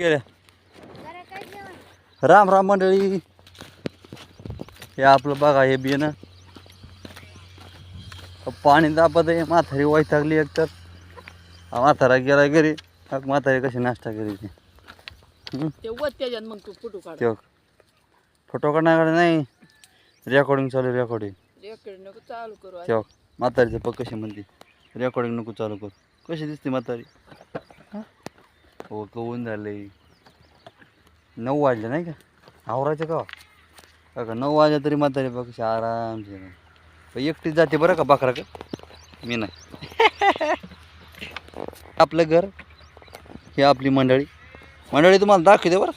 गेल्या राम राम मंडळी. हे आपलं बघा हे बियाणं पाणी दाबत आहे. म्हातारी वैतागली एकतर. म्हातारा गेला घरी. म्हातारी कशी नाश्ता करायची मग तू फोटो काढ. फोटो काढण्याकडे नाही, रेकॉर्डिंग चालू रेकॉर्डिंग नको चालू करू. तेव्हा म्हातारीचं पग कशी म्हणते रेकॉर्डिंग नको चालू करू. कशी दिसते म्हातारी. हो कवून झाले 9 वाजले नाही का. आवरायचं का 9 वाजले तरी म्हातारी बघ कशी आरामशीर एकटीच जाते बरं का बकरा का. मी नाही. आपलं घर हे आपली मंडळी तुम्हाला दाखवते बरं.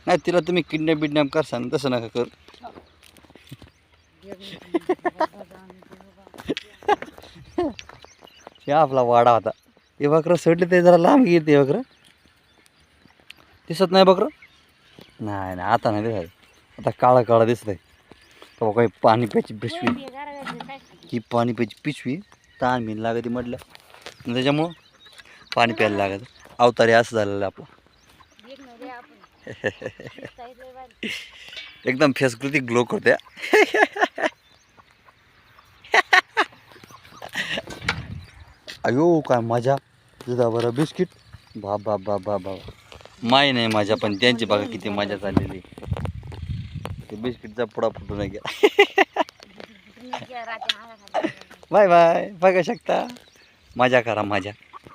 नाही तिला तुम्ही किडनॅप करसान तसं नका कर. हे आपला वाडा होता. हे बकरं सोडले ते जरा लांब घेते बकरं. दिसत नाही बकरं. नाही आता नाही दिसत. आता काळा दिसत आहे. तो काही पाणी प्यायची पिशवी. ही पाणी प्यायची पिशवी ताण बिन लागते म्हटलं त्याच्यामुळं पाणी प्यायला लागत. अवतारी असं झालेलं आपलं. एकदम फेसकृती ग्लो करते. अयो काय मजा तुझा बरं बिस्किट. बाबा माही नाही मजा पण त्यांची बघा किती मजा झालेली. ते बिस्किटचा पुडा फुटू नाही गेला. बाय बाय बघू शकता. मजा करा मजा.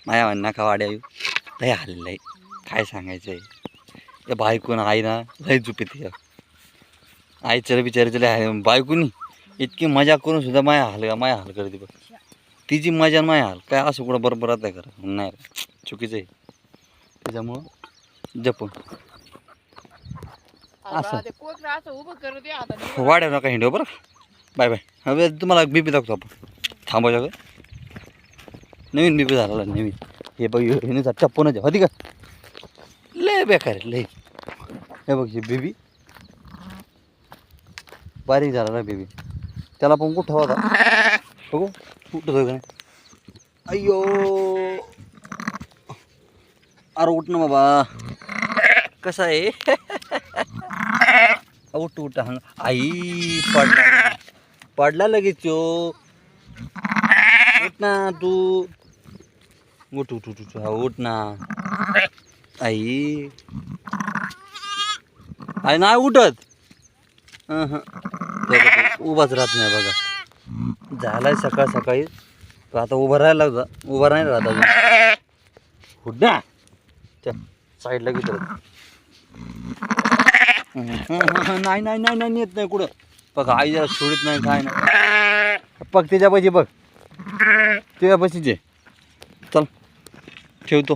माया नका वाड्या येऊ. लय हल्लं आहे काय सांगायचं आहे. ते बायकून आई ना लय झुपीत. आईचं बिचारीचं लय बायकूनी इतकी मजा करून सुद्धा माया हाल करते बघ. तिची मजा माया हाल काय असं कुठं बरोबर राहत करा नाही चुकीचं आहे. त्याच्यामुळं जपून असं वाड्या नका हिंडव बरं. Bye bye. हवे तुम्हाला बीपी दाखवतो आपण. थांबा का नवीन बीपी झाला नवीन. हे बघ हे टप्पूनच होती का लय बेकार लय. हे बघ हे बेबी बारीक झाला ना बेबी. त्याला पण कुठं होता बघू कुठं का नाही. अय्यो अरे उठ ना बाबा. कसा आहे उठ हंग. आई पडला लगेच उठ ना तू. उठ उठ ना आई नाही उठत. उभाच राहत नाही बघा. झालाय सकाळी तो आता उभा राहायला लागला. उभा नाही राहत अजून. उठ ना त्या साईडला घेत नाही नेत नाही कुठं. बघ आई जरा सोडित नाही काय नाही. बघ त्याच्या पाशी बघ तुझ्या पाशीचे. चल ठेवतो.